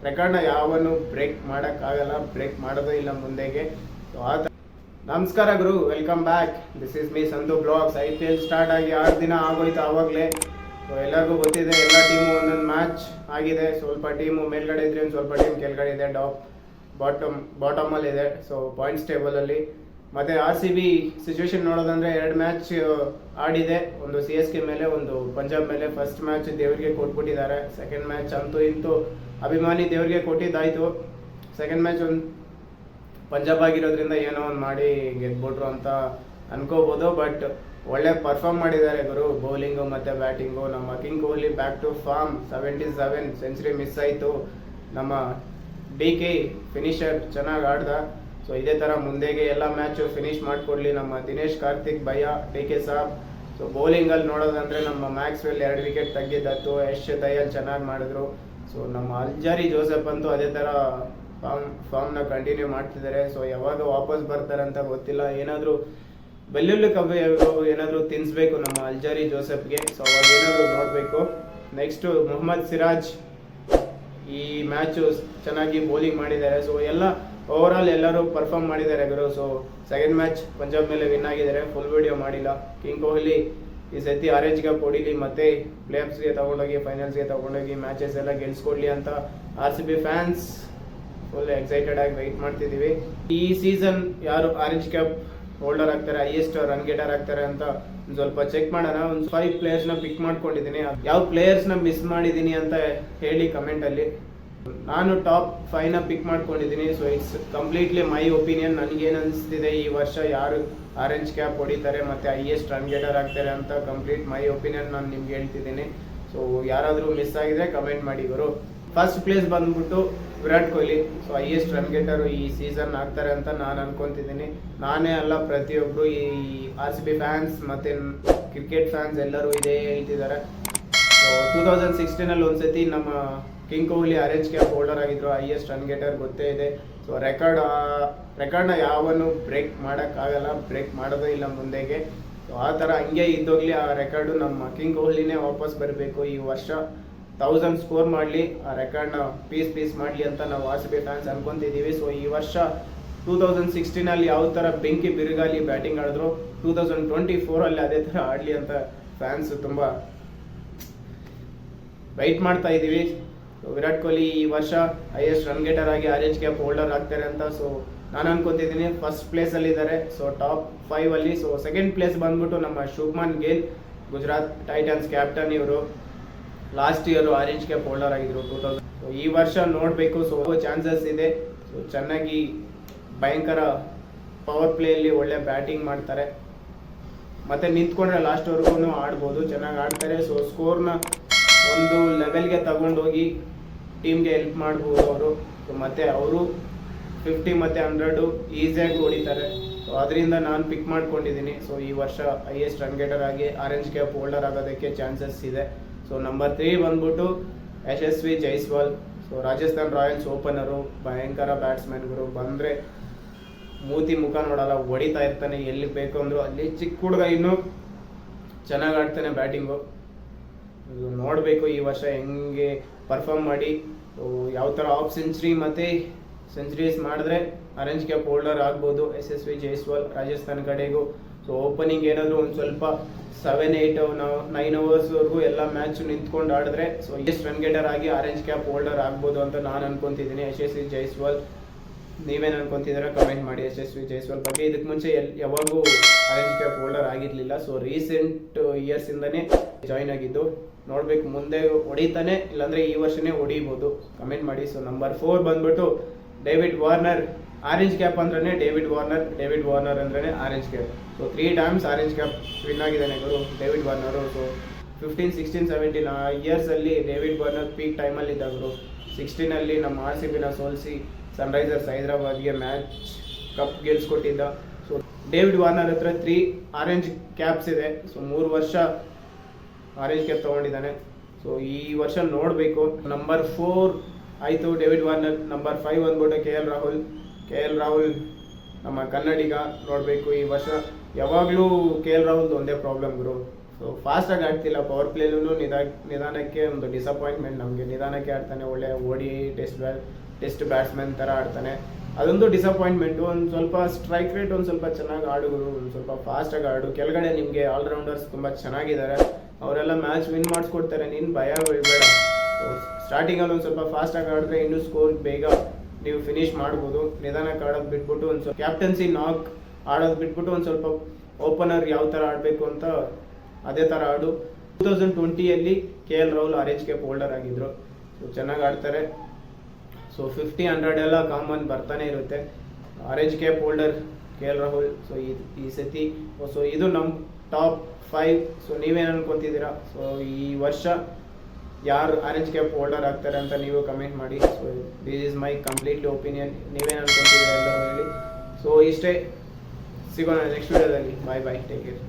ರೆಕಾರ್ಡ್ನ ಯಾವನು ಬ್ರೇಕ್ ಮಾಡೋಕ್ಕಾಗಲ್ಲ, ಬ್ರೇಕ್ ಮಾಡೋದೇ ಇಲ್ಲ ಮುಂದೆಗೆ. ಸೊ ನಮಸ್ಕಾರ ಗುರು, welcome back. This is me Santhu blogs. IPL start ಆಗಿ 6 ದಿನ ಆಗೋಯ್ತು ಆವಾಗಲೇ. ಸೊ ಎಲ್ಲರಿಗೂ ಗೊತ್ತಿದೆ, ಎಲ್ಲ ಟೀಮು ಒಂದೊಂದು ಮ್ಯಾಚ್ ಆಗಿದೆ. ಸ್ವಲ್ಪ ಟೀಮು ಮೇಲ್ಗಡೆ ಇದ್ರೆ ಒಂದು ಸ್ವಲ್ಪ ಟೀಮ್ ಕೆಳಗಡೆ ಇದೆ, ಬಾಟಮಲ್ಲಿ ಇದೆ. ಸೊ ಪಾಯಿಂಟ್ಸ್ ಟೇಬಲಲ್ಲಿ ಮತ್ತು RCB ಸಿಚುವೇಶನ್ ನೋಡೋದಂದರೆ 2 ಮ್ಯಾಚ್ ಆಡಿದೆ. ಒಂದು CSK ಮೇಲೆ, ಒಂದು ಪಂಜಾಬ್ ಮೇಲೆ. ಫಸ್ಟ್ ಮ್ಯಾಚ್ ದೇವರಿಗೆ ಕೊಟ್ಬಿಟ್ಟಿದ್ದಾರೆ. ಸೆಕೆಂಡ್ ಮ್ಯಾಚ್ ಅಂತೂ ಇಂತೂ ಅಭಿಮಾನಿ ದೇವರಿಗೆ ಕೊಟ್ಟಿದ್ದಾಯಿತು. ಸೆಕೆಂಡ್ ಮ್ಯಾಚ್ ಒಂದು ಪಂಜಾಬ್ ಆಗಿರೋದ್ರಿಂದ ಏನೋ ಒಂದು ಮಾಡಿ ಗೆದ್ಬಿಟ್ರು ಅಂತ ಅನ್ಕೋಬೋದು. ಬಟ್ ಒಳ್ಳೆ ಪರ್ಫಾರ್ಮ್ ಮಾಡಿದ್ದಾರೆ ಗುರು, ಬೌಲಿಂಗು ಮತ್ತು ಬ್ಯಾಟಿಂಗು. ನಮ್ಮ king Kohli back to form, 77 century miss ಆಯಿತು. ನಮ್ಮ DK ಫಿನಿಷರ್ ಚೆನ್ನಾಗಿ ಆಡ್ದ. ಸೊ ಇದೇ ಥರ ಮುಂದೆಗೆ ಎಲ್ಲ ಮ್ಯಾಚು ಫಿನಿಷ್ ಮಾಡಿಕೊಡ್ಲಿ ನಮ್ಮ ದಿನೇಶ್ ಕಾರ್ತಿಕ್ ಭಯ್ಯ, DK ಸಾಬ್. ಸೊ ಬೌಲಿಂಗಲ್ಲಿ ನೋಡೋದಂದರೆ ನಮ್ಮ ಮ್ಯಾಕ್ಸ್ವೆಲ್ 2 ವಿಕೆಟ್ ತೆಗೆದಿದ್ದತ್ತು. ಯಶ್ ದಯಾಲ್ ಚೆನ್ನಾಗಿ ಮಾಡಿದ್ರು. ಸೊ ನಮ್ಮ ಅಲ್ಜಾರಿ ಜೋಸೆಫ್ ಅಂತೂ ಅದೇ ಥರ ಫಾರ್ಮ್ನ ಕಂಟಿನ್ಯೂ ಮಾಡ್ತಿದ್ದಾರೆ. ಸೊ ಯಾವಾಗ ವಾಪಸ್ ಬರ್ತಾರೆ ಅಂತ ಗೊತ್ತಿಲ್ಲ. ಏನಾದರೂ ಬೆಳ್ಳುಳ್ಳಿ ಕಬ್ಬು ಏನಾದರೂ ತಿನ್ನಿಸ್ಬೇಕು ನಮ್ಮ ಅಲ್ಜಾರಿ ಜೋಸೆಫ್ಗೆ. ಸೊ ಅವಾಗ ಏನಾದರೂ ನೋಡಬೇಕು. ನೆಕ್ಸ್ಟು ಮೊಹಮ್ಮದ್ ಸಿರಾಜ್ ಈ ಮ್ಯಾಚು ಚೆನ್ನಾಗಿ ಬೌಲಿಂಗ್ ಮಾಡಿದ್ದಾರೆ. ಸೊ ಎಲ್ಲ ಓವರಾಲ್ ಎಲ್ಲರೂ ಪರ್ಫಾರ್ಮ್ ಮಾಡಿದ್ದಾರೆ ಗುರು. ಸೊ ಸೆಕೆಂಡ್ ಮ್ಯಾಚ್ ಪಂಜಾಬ್ ಮೇಲೆ ವಿನ್ ಆಗಿದ್ದಾರೆ. ಫುಲ್ ವಿಡಿಯೋ ಮಾಡಿಲ್ಲ. ಕಿಂಗ್ ಕೊಹ್ಲಿ ಈ ಸತಿ ಆರೆಂಜ್ ಕಪ್ ಹೊಡಿಲಿ, ಮತ್ತೆ ಪ್ಲೇಆಫ್ಸ್ಗೆ ತಗೊಂಡೋಗಿ, ಫೈನಲ್ಸ್ಗೆ ತಗೊಂಡೋಗಿ ಮ್ಯಾಚಸ್ ಎಲ್ಲ ಗೆಲ್ಸ್ಕೊಡ್ಲಿ ಅಂತ RCB ಫ್ಯಾನ್ಸ್ ಫುಲ್ ಎಕ್ಸೈಟೆಡ್ ಆಗಿ ವೆಯ್ಟ್ ಮಾಡ್ತಿದ್ದೀವಿ. ಈ ಸೀಸನ್ ಯಾರು ಆರೆಂಜ್ ಕ್ಯಾಪ್ ಹೋಲ್ಡರ್ ಆಗ್ತಾರೆ, ಹೈಯೆಸ್ಟ್ ರನ್ ಗೆಟರ್ ಆಗ್ತಾರೆ ಅಂತ ಒಂದು ಸ್ವಲ್ಪ ಚೆಕ್ ಮಾಡೋಣ. ಒಂದು 5 ಪ್ಲೇಯರ್ಸ್ನ ಪಿಕ್ ಮಾಡ್ಕೊಂಡಿದ್ದೀನಿ. ಯಾವ ಪ್ಲೇಯರ್ಸ್ನ ಮಿಸ್ ಮಾಡಿದ್ದೀನಿ ಅಂತ ಹೇಳಿ ಕಮೆಂಟಲ್ಲಿ. ನಾನು ಟಾಪ್ 5ನ ಪಿಕ್ ಮಾಡ್ಕೊಂಡಿದ್ದೀನಿ. So it's completely my opinion. ನನಗೇನು ಅನಿಸ್ತಿದೆ ಈ ವರ್ಷ ಯಾರು ಆರೆಂಜ್ ಕ್ಯಾಪ್ ಹೊಡಿತಾರೆ ಮತ್ತು ಹೈಯೆಸ್ಟ್ ರನ್ ಗೆಟರ್ ಆಗ್ತಾರೆ ಅಂತ ಕಂಪ್ಲೀಟ್ ಮೈ ಒಪಿನಿಯನ್ ನಾನು ನಿಮ್ಗೆ ಹೇಳ್ತಿದ್ದೀನಿ. ಸೊ ಯಾರಾದರೂ ಮಿಸ್ ಆಗಿದ್ರೆ ಕಮೆಂಟ್ ಮಾಡಿ ಗುರು. ಫಸ್ಟ್ ಪ್ಲೇಸ್ ಬಂದ್ಬಿಟ್ಟು Virat Kohli. So highest run getter ಈ ಸೀಸನ್ ಆಗ್ತಾರೆ ಅಂತ ನಾನು ಅನ್ಕೊತಿದ್ದೀನಿ. ನಾನೇ ಅಲ್ಲ, ಪ್ರತಿಯೊಬ್ಬರು ಈ RCB ಫ್ಯಾನ್ಸ್ ಮತ್ತು ಕ್ರಿಕೆಟ್ ಫ್ಯಾನ್ಸ್ ಎಲ್ಲರೂ ಇದೇ ಹೇಳ್ತಿದ್ದಾರೆ. ಸೊ 2016 ಒಂದ್ಸತಿ ನಮ್ಮ king Kohli orange cap holder ಆಗಿದ್ರು, ಹೈಯೆಸ್ಟ್ ರನ್ ಗೆಟರ್ ಗೊತ್ತೇ ಇದೆ. ಸೊ ರೆಕಾರ್ಡ್ನ ಯಾವನು ಬ್ರೇಕ್ ಮಾಡೋಕ್ಕಾಗಲ್ಲ, ಬ್ರೇಕ್ ಮಾಡೋದೇ ಇಲ್ಲ ಮುಂದೆಗೆ. ಸೊ ಆ ಥರ ಹಂಗೆ ಇದ್ದೋಗ್ಲಿ ಆ ರೆಕಾರ್ಡು. ನಮ್ಮ ಕಿಂಗ್ ಕೊಹ್ಲಿನೇ ವಾಪಸ್ ಬರಬೇಕು ಈ ವರ್ಷ. 1000 ಸ್ಕೋರ್ ಮಾಡಲಿ, ಆ ರೆಕಾರ್ಡ್ನ ಪೀಸ್ ಮಾಡಲಿ ಅಂತ ನಾವು RCB ಫ್ಯಾನ್ಸ್ ಅನ್ಕೊತಿದ್ದೀವಿ. ಸೊ ಈ ವರ್ಷ 2016 ಯಾವ ಥರ ಬೆಂಕಿ ಬಿರುಗಾಲಿ ಬ್ಯಾಟಿಂಗ್ ಆಡಿದ್ರು, 2024 ಅದೇ ಥರ ಆಡಲಿ ಅಂತ ಫ್ಯಾನ್ಸ್ ತುಂಬ ವೆಯ್ಟ್ ಮಾಡ್ತಾ ಇದ್ದೀವಿ. ವಿರಾಟ್ ಕೊಹ್ಲಿ ಈ ವರ್ಷ ಹೈಯೆಸ್ಟ್ ರನ್ ಗೆಟರ್ ಆಗಿ ಆರೆಂಜ್ ಕ್ಯಾಪ್ ಹೋಲ್ಡರ್ ಆಗ್ತಾರೆ ಅಂತ. ಸೊ ನಾನು ಅನ್ಕೊತಿದ್ದೀನಿ ಫಸ್ಟ್ ಪ್ಲೇಸಲ್ಲಿ ಇದ್ದಾರೆ. So top 5 so second place ಬಂದ್ಬಿಟ್ಟು ನಮ್ಮ ಶುಭ್ಮನ್ ಗಿಲ್, ಗುಜರಾತ್ ಟೈಟನ್ಸ್ ಕ್ಯಾಪ್ಟನ್. ಇವರು last year orange cap holder ಆಗಿದ್ರು 2000. ಸೊ ಈ ವರ್ಷ ನೋಡಬೇಕು. ಸೊ ಚಾನ್ಸಸ್ ಇದೆ. ಸೊ ಚೆನ್ನಾಗಿ ಭಯಂಕರ ಪವರ್ ಪ್ಲೇಯಲ್ಲಿ ಒಳ್ಳೆ ಬ್ಯಾಟಿಂಗ್ ಮಾಡ್ತಾರೆ, ಮತ್ತು ನಿಂತ್ಕೊಂಡ್ರೆ ಲಾಸ್ಟ್ವರೆಗೂ ಆಡ್ಬೋದು, ಚೆನ್ನಾಗಿ ಆಡ್ತಾರೆ. ಸೊ ಸ್ಕೋರ್ನ ಒಂದು ಲೆವೆಲ್ಗೆ ತಗೊಂಡೋಗಿ ಟೀಮ್ಗೆ ಹೆಲ್ಪ್ ಮಾಡ್ಬೋದು ಅವರು. ಮತ್ತು ಅವರು 50 ಮತ್ತು 100 ಈಸಿಯಾಗಿ ಹೊಡಿತಾರೆ. ಸೊ ಅದರಿಂದ ನಾನು ಪಿಕ್ ಮಾಡ್ಕೊಂಡಿದ್ದೀನಿ. ಸೊ ಈ ವರ್ಷ ಹೈಯೆಸ್ಟ್ ರನ್ ಗೆಟರ್ ಆಗಿ ಆರೆಂಜ್ ಕ್ಯಾಪ್ ಹೋಲ್ಡರ್ ಆಗೋದಕ್ಕೆ ಚಾನ್ಸಸ್ ಇದೆ. ಸೊ ನಂಬರ್ 3 ಬಂದ್ಬಿಟ್ಟು ಯಶಸ್ವಿ ಜೈಸ್ವಾಲ್. ಸೊ ರಾಜಸ್ಥಾನ್ ರಾಯಲ್ಸ್ ಓಪನರು, ಭಯಂಕರ ಬ್ಯಾಟ್ಸ್ಮನ್ಗಳು. ಬಂದರೆ ಮೂತಿ ಮುಖ ನೋಡಲ್ಲ, ಹೊಡಿತಾ ಇರ್ತಾನೆ ಎಲ್ಲಿ ಬೇಕು ಅಂದರು. ಅಲ್ಲಿ ಚಿಕ್ಕ ಹುಡುಗ ಇನ್ನೂ ಚೆನ್ನಾಗಿ ಆಡ್ತಾನೆ ಬ್ಯಾಟಿಂಗು. ನೋಡಬೇಕು ಈ ವರ್ಷ ಹೆಂಗೆ ಪರ್ಫಾರ್ಮ್ ಮಾಡಿ ಯಾವ ಥರ ಆಫ್ ಸೆಂಚುರಿ ಮತ್ತು ಸೆಂಚುರೀಸ್ ಮಾಡಿದ್ರೆ ಆರೆಂಜ್ ಕ್ಯಾಪ್ ಹೋಲ್ಡರ್ ಆಗ್ಬೋದು ಯಶಸ್ವಿ ಜೈಸ್ವಾಲ್ ರಾಜಸ್ಥಾನ್ ಕಡೆಗೂ. ಸೊ ಓಪನಿಂಗ್ ಏನಾದರೂ ಒಂದು ಸ್ವಲ್ಪ 7-8 9 ಓವರ್ಸ್ವರೆಗೂ ಎಲ್ಲ ಮ್ಯಾಚ್ ನಿಂತ್ಕೊಂಡು ಆಡಿದ್ರೆ ಸೊ ಎಷ್ಟು ರನ್ ಗೆಟರ್ ಆಗಿ ಆರೆಂಜ್ ಕ್ಯಾಪ್ ಹೋಲ್ಡರ್ ಆಗ್ಬೋದು ಅಂತ ನಾನು ಅನ್ಕೊತಿದ್ದೀನಿ. ಯಶಸ್ವಿ ಜೈಸ್ವಾಲ್ ನೀವೇನು ಅನ್ಕೊತಿದ್ದೀರಾ ಕಮೆಂಟ್ ಮಾಡಿ ಯಶಸ್ವಿ ಜೈಸ್ವಾಲ್ ಬಗ್ಗೆ. ಇದಕ್ಕೆ ಮುಂಚೆ ಯಾವಾಗೂ ಆರೆಂಜ್ ಕ್ಯಾಪ್ ಹೋಲ್ಡರ್ ಆಗಿರಲಿಲ್ಲ. ಸೊ ರೀಸೆಂಟ್ ಇಯರ್ಸಿಂದನೇ ಜಾಯ್ನ್ ಆಗಿದ್ದು. ನೋಡಬೇಕು ಮುಂದೆ ಹೊಡಿತಾನೆ, ಇಲ್ಲಾಂದರೆ ಈ ವರ್ಷನೇ ಹೊಡಿಬೋದು. ಕಮೆಂಟ್ ಮಾಡಿ. ಸೊ ನಂಬರ್ 4 ಬಂದ್ಬಿಟ್ಟು ಡೇವಿಡ್ ವಾರ್ನರ್. ಆರೆಂಜ್ ಕ್ಯಾಪ್ ಅಂದ್ರೆ ಡೇವಿಡ್ ವಾರ್ನರ್ ಅಂದ್ರೆ orange cap. So 3 times orange cap win ಆಗಿದ್ದಾನೆ ಗುರು ಡೇವಿಡ್ ವಾರ್ನರು. ಸೊ 15, 16, 17 ಇಯರ್ಸಲ್ಲಿ ಡೇವಿಡ್ ವಾರ್ನರ್ ಪೀಕ್ ಟೈಮಲ್ಲಿ ಇದ್ದಾಗರು. 16 ನಮ್ಮ RCBನ ಸೋಲಿಸಿ ಸನ್ರೈಸರ್ಸ್ ಹೈದರಾಬಾದ್ಗೆ ಮ್ಯಾಚ್ ಕಪ್ ಗೆಲ್ಸ್ಕೊಟ್ಟಿದ್ದ. ಸೊ ಡೇವಿಡ್ ವಾರ್ನರ್ ಹತ್ರ 3 ಆರೆಂಜ್ ಕ್ಯಾಪ್ಸ್ ಇದೆ. ಸೊ 3 ವರ್ಷ ಆರೆಂಜ್ ಕ್ಯಾಪ್ ತೊಗೊಂಡಿದ್ದಾನೆ. ಸೊ ಈ ವರ್ಷ ನೋಡಬೇಕು. ನಂಬರ್ 4 ಆಯಿತು ಡೇವಿಡ್ ವಾರ್ನರ್. ನಂಬರ್ 5 ಬಂದ್ಬಿಟ್ಟು KL ರಾಹುಲ್ ನಮ್ಮ ಕನ್ನಡಿಗ. ನೋಡಬೇಕು ಈ ವರ್ಷ. ಯಾವಾಗಲೂ KL ರಾಹುಲ್ದು ಒಂದೇ ಪ್ರಾಬ್ಲಮ್ ಗುರು, ಸೊ ಫಾಸ್ಟಾಗಿ ಆಡ್ತಿಲ್ಲ, ಪವರ್ ಪ್ಲೇಲೂ ನಿಧಾನಕ್ಕೆ ಒಂದು ಡಿಸಪಾಯಿಂಟ್ಮೆಂಟ್ ನಮಗೆ. ನಿಧಾನಕ್ಕೆ ಆಡ್ತಾನೆ, ಒಳ್ಳೆ ಓಡಿ ಟೆಸ್ಟ್ ಬ್ಯಾಟ್ಸ್ಮನ್ ಥರ ಆಡ್ತಾನೆ, ಅದೊಂದು ಡಿಸಪಾಯಿಂಟ್ಮೆಂಟು. ಒಂದು ಸ್ವಲ್ಪ ಸ್ಟ್ರೈಕ್ ರೇಟ್ ಒಂದು ಸ್ವಲ್ಪ ಚೆನ್ನಾಗಿ ಆಡುಗಳು, ಒಂದು ಸ್ವಲ್ಪ ಫಾಸ್ಟಾಗಿ ಆಡು. ಕೆಳಗಡೆ ನಿಮಗೆ ಆಲ್ರೌಂಡರ್ಸ್ ತುಂಬ ಚೆನ್ನಾಗಿದ್ದಾರೆ, ಅವರೆಲ್ಲ ಮ್ಯಾಚ್ ವಿನ್ ಮಾಡಿಸ್ಕೊಡ್ತಾರೆ, ನೀನು ಭಯ ಬೀಳಬೇಡ. ಸ್ಟಾರ್ಟಿಂಗಲ್ಲಿ ಒಂದು ಸ್ವಲ್ಪ ಫಾಸ್ಟಾಗಿ ಆಡಿದ್ರೆ ಇನ್ನೂ ಸ್ಕೋರ್ ಬೇಗ ನೀವು ಫಿನಿಷ್ ಮಾಡ್ಬೋದು. ನಿಧಾನಕ್ಕೆ ಆಡೋದು ಬಿಟ್ಬಿಟ್ಟು ಒಂದು ಸ್ವಲ್ಪ ಕ್ಯಾಪ್ಟನ್ಸಿ ನಾಕ್ ಆಡೋದು ಬಿಟ್ಬಿಟ್ಟು ಒಂದು ಸ್ವಲ್ಪ ಓಪನರ್ ಯಾವ ಥರ ಆಡಬೇಕು ಅಂತ ಅದೇ ಥರ ಆಡು. 2020 KL ರಾಹುಲ್ RHK ಹೋಲ್ಡರ್ ಆಗಿದ್ರು. ಸೊ ಚೆನ್ನಾಗಿ ಆಡ್ತಾರೆ. ಸೊ 50, 100 ಎಲ್ಲ ಕಾಮನ್ ಬರ್ತಾನೆ ಇರುತ್ತೆ. RHK holder KL Rahul. So ಈ ಸತಿ ಸೊ ಇದು ನಮ್ಮ ಟಾಪ್ 5. ಸೊ ನೀವೇನು ಅನ್ಕೊತಿದ್ದೀರಾ? ಸೊ ಈ ವರ್ಷ ಯಾರು RHK ಹೋಲ್ಡರ್ ಆಗ್ತಾರೆ ಅಂತ ನೀವು ಕಮೆಂಟ್ ಮಾಡಿ. So this is my completely opinion. ನೀವೇನು ಅನ್ಕೊತಿದ್ದೀರಾ ಎಲ್ಲರೂ ಹೇಳಿ. ಸೊ ಇಷ್ಟೇ, ಸಿಗೋಣ ನೆಕ್ಸ್ಟ್ ವಿಡಿಯೋದಲ್ಲಿ. ಬಾಯ್ ಬಾಯ್, ಟೇಕ್ ಕೇರ್.